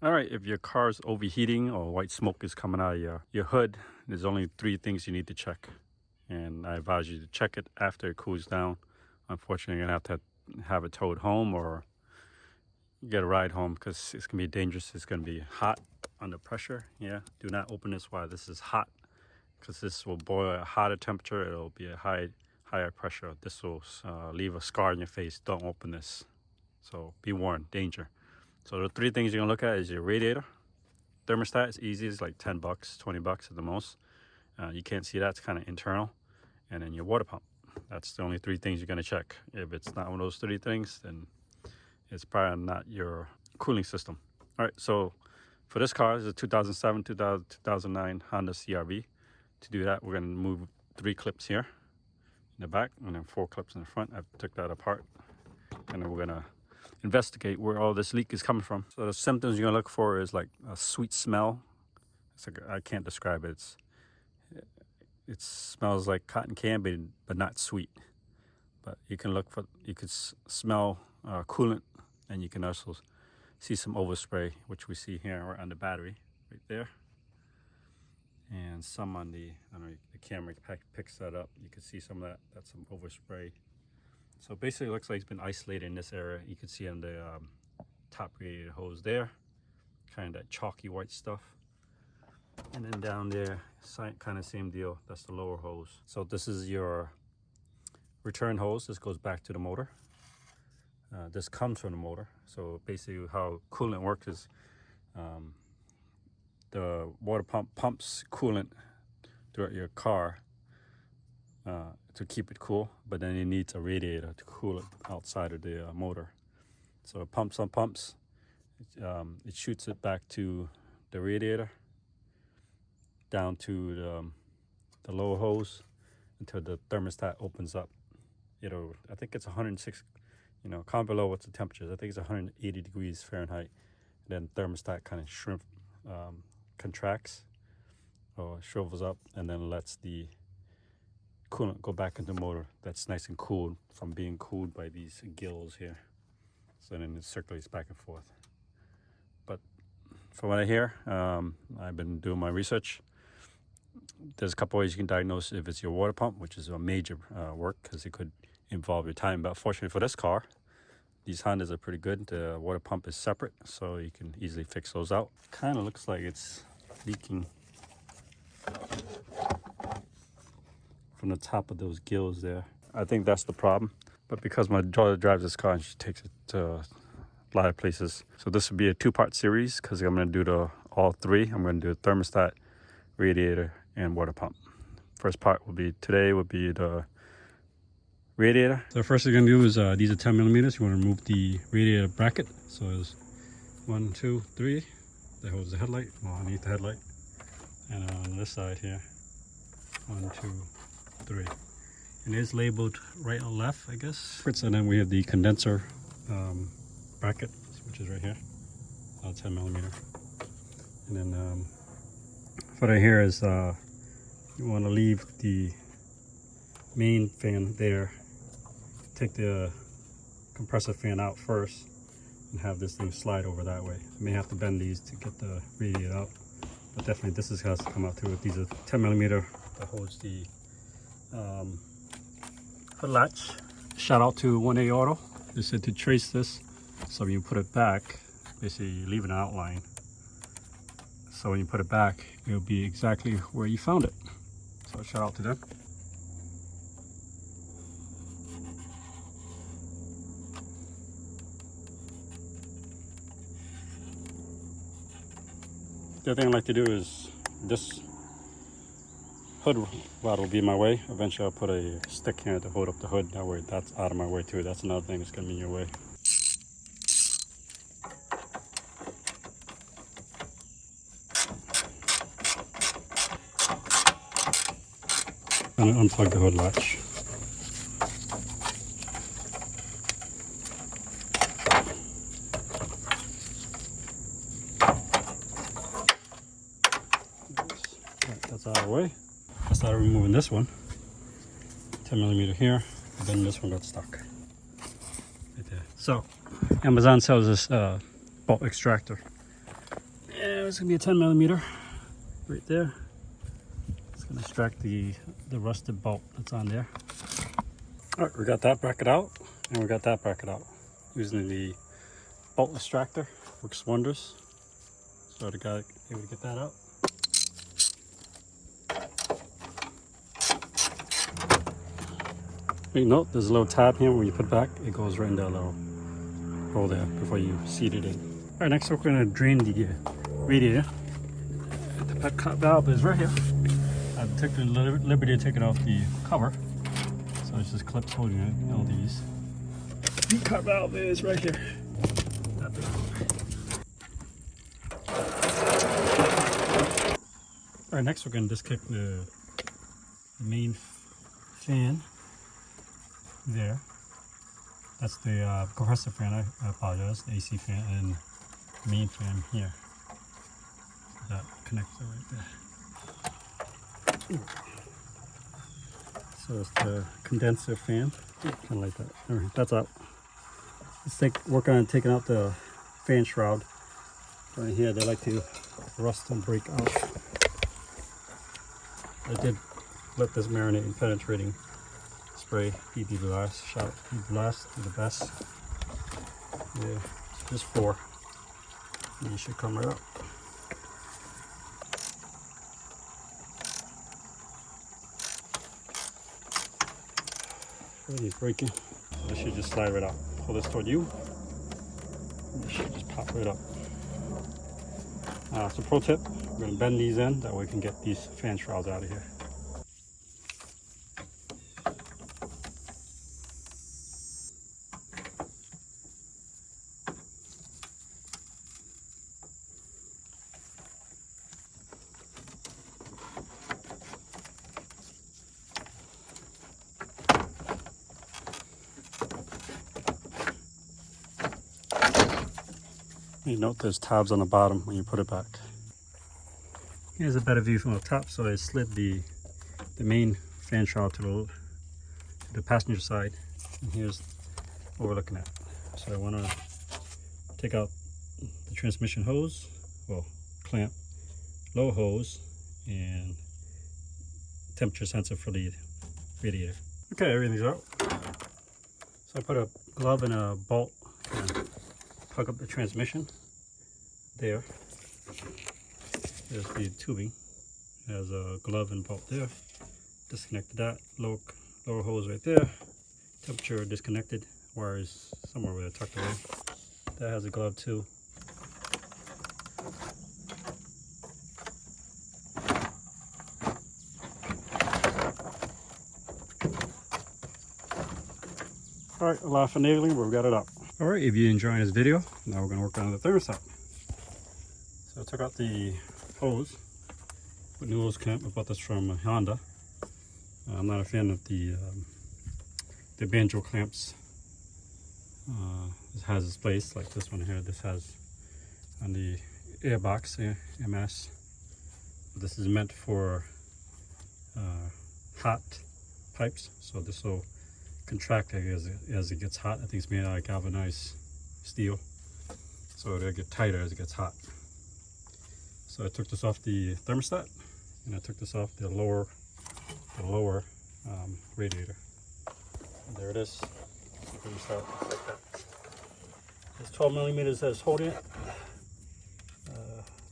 All right, if your car's overheating or white smoke is coming out of your hood, there's only 3 things you need to check. And I advise you to check it after it cools down. Unfortunately, you're going to have it towed home or get a ride home because it's going to be dangerous. It's going to be hot under pressure. Yeah, do not open this while this is hot because this will boil at a hotter temperature. It'll be a higher pressure. This will leave a scar in your face. Don't open this. So be warned, danger. So the 3 things you're gonna look at is your radiator. Thermostat is easy, it's like $10, $20 at the most. You can't see that, it's kind of internal. And then your water pump. That's the only 3 things you're gonna check. If it's not one of those 3 things, then it's probably not your cooling system. All right, so for this car, it's a 2007, 2009 Honda CR-V. To do that, we're gonna move 3 clips here in the back and then 4 clips in the front. I took that apart and then we're gonna investigate where all this leak is coming from. So the symptoms you're gonna look for is like a sweet smell. It's like, I can't describe it. It smells like cotton candy, but not sweet. But you can look for, you could smell coolant, and you can also see some overspray, which we see here right on the battery, right there. And some on the, I don't know, the camera picks that up. You can see some of that. That's some overspray. So basically it looks like it's been isolated in this area. You can see on the top radiator hose there, kind of that chalky white stuff. And then down there, kind of same deal, that's the lower hose. So this is your return hose. This goes back to the motor. This comes from the motor. So basically how coolant works is the water pump pumps coolant throughout your car to keep it cool, but then it needs a radiator to cool it outside of the motor. So it pumps on pumps, it shoots it back to the radiator, down to the lower hose until the thermostat opens up. I think it's 106, comment below what's the temperature. I think it's 180 degrees Fahrenheit. And then thermostat kind of contracts or shrivels up and then lets the coolant go back into the motor. That's nice and cool from being cooled by these gills here. So then it circulates back and forth. But from what I hear, I've been doing my research. There's a couple ways you can diagnose if it's your water pump, which is a major work because it could involve your time. But fortunately for this car, these Hondas are pretty good. The water pump is separate, so you can easily fix those out. Kind of looks like it's leaking from the top of those gills there. I think that's the problem. But because my daughter drives this car and she takes it to a lot of places. So this would be a 2-part series because I'm going to do all 3. I'm going to do the thermostat, radiator, and water pump. First part will be the radiator. So the first thing you're going to do is these are 10 millimeters. You want to remove the radiator bracket. So there's 1, 2, 3. That holds the headlight, underneath the headlight. And on this side here, 1, 2, 3. And it's labeled right or left, I guess. And then we have the condenser bracket, which is right here, 10 millimeter. And then what I hear is you want to leave the main fan there. Take the compressor fan out first and have this thing slide over that way. You may have to bend these to get the radiator out, but definitely this has to come out too. These are 10 millimeter that holds the hood latch. Shout out to 1A Auto. They said to trace this, so when you put it back, basically you leave an outline. So when you put it back, it'll be exactly where you found it. So shout out to them. The other thing I like to do is this hood rod will be in my way. Eventually I'll put a stick here to hold up the hood. That way that's out of my way too. That's another thing that's going to be in your way. I'm going to unplug the hood latch. That's out of the way. I started removing this one, 10 millimeter here, and then this one got stuck right there. So Amazon sells this bolt extractor. And it's gonna be a 10 millimeter right there. It's gonna extract the rusted bolt that's on there. All right, we got that bracket out, and we got that bracket out. Using the bolt extractor, works wonders. So the guy able to get that out. You note there's a little tab here. When you put it back, it goes right in that little hole there before you seat it in. All right, next we're going to drain the radiator. The pet cut valve is right here. I've taken the liberty of taking off the cover, so it's just clips holding it. All these. The cut valve is right here. All right, next we're going to disconnect the main fan there. That's the compressor fan, I apologize, the AC fan, and the main fan here. So that connects it right there. So it's the condenser fan, kind of like that. All right, that's out. Let's work on taking out the fan shroud. Right here, they like to rust and break out. I did let this marinate in penetrating spray, BB blast, shot BB blast to the best. Yeah, just 4. And you should come right up. Already breaking. So this should just slide right out. Pull this toward you. And it should just pop right up. So pro tip, we're going to bend these in, that way we can get these fan shrouds out of here. You note there's tabs on the bottom when you put it back. Here's a better view from the top. So I slid the main fan shroud to the passenger side, and here's what we're looking at. So I want to take out the transmission hose, well, clamp, low hose, and temperature sensor for the radiator. Okay, everything's out. So I put a glove and a bolt and plug up the transmission there. There's the tubing. It has a glove and bolt there. Disconnected that. Lower hose right there. Temperature disconnected. Wire is somewhere where they're tucked away. That has a glove too. Alright, a lot of finagling, but we got it up. Alright, if you're enjoying this video, now we're going to work on the thermostat. So I took out the hose, put new hose clamp. I bought this from Honda. I'm not a fan of the banjo clamps. This has its place, like this one here. This has on the airbox, MS. This is meant for hot pipes, so this will contract as it gets hot. I think it's made out of galvanized steel, so it'll get tighter as it gets hot. So I took this off the thermostat, and I took this off the lower radiator. And there it is. The thermostat looks like that. There's 12 millimeters that's holding it.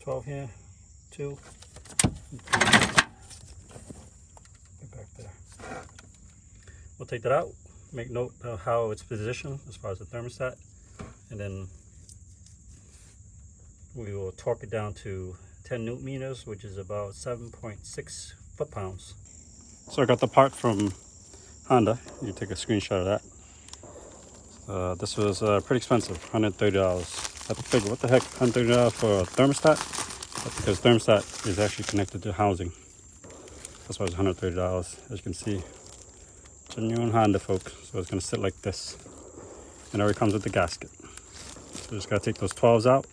12 here, 2. Get back there. We'll take that out. Make note of how it's positioned as far as the thermostat, and then we will torque it down to 10 newton meters, which is about 7.6 foot-pounds. So I got the part from Honda. You take a screenshot of that. This was pretty expensive, $130. I have to figure, what the heck, $130 for a thermostat? That's because thermostat is actually connected to housing. That's why it's $130, as you can see. Genuine Honda, folks. So it's going to sit like this, and it already comes with the gasket. So just got to take those 12s out,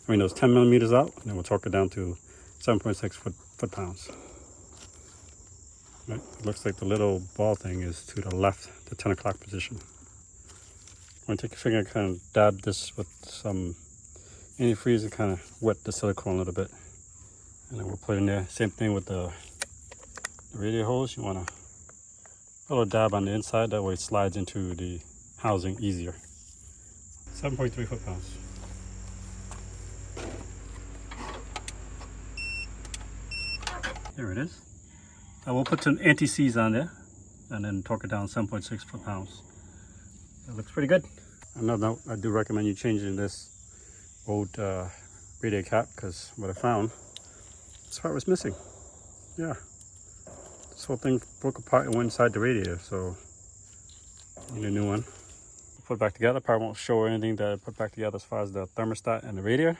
those 10 millimeters out, and then we'll torque it down to 7.6 foot-pounds. Right. It looks like the little ball thing is to the left, the 10 o'clock position. I'm going to take a finger and kind of dab this with some antifreeze to kind of wet the silicone a little bit. And then we'll put in there. Same thing with the radiator hose. You want to put a little dab on the inside, that way it slides into the housing easier. 7.3 foot-pounds. There it is. I will put some anti-seize on there and then torque it down 7.6 foot-pounds. That looks pretty good. Another note, I do recommend you changing this old radiator cap, because what I found, this part was missing. Yeah, this whole thing broke apart and went inside the radiator, so I need a new one. Put it back together. Probably won't show anything that I put back together as far as the thermostat and the radiator.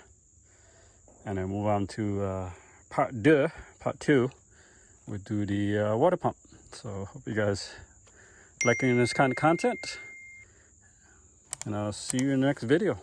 And then move on to part two. We'll do the water pump. So hope you guys liking this kind of content, and I'll see you in the next video.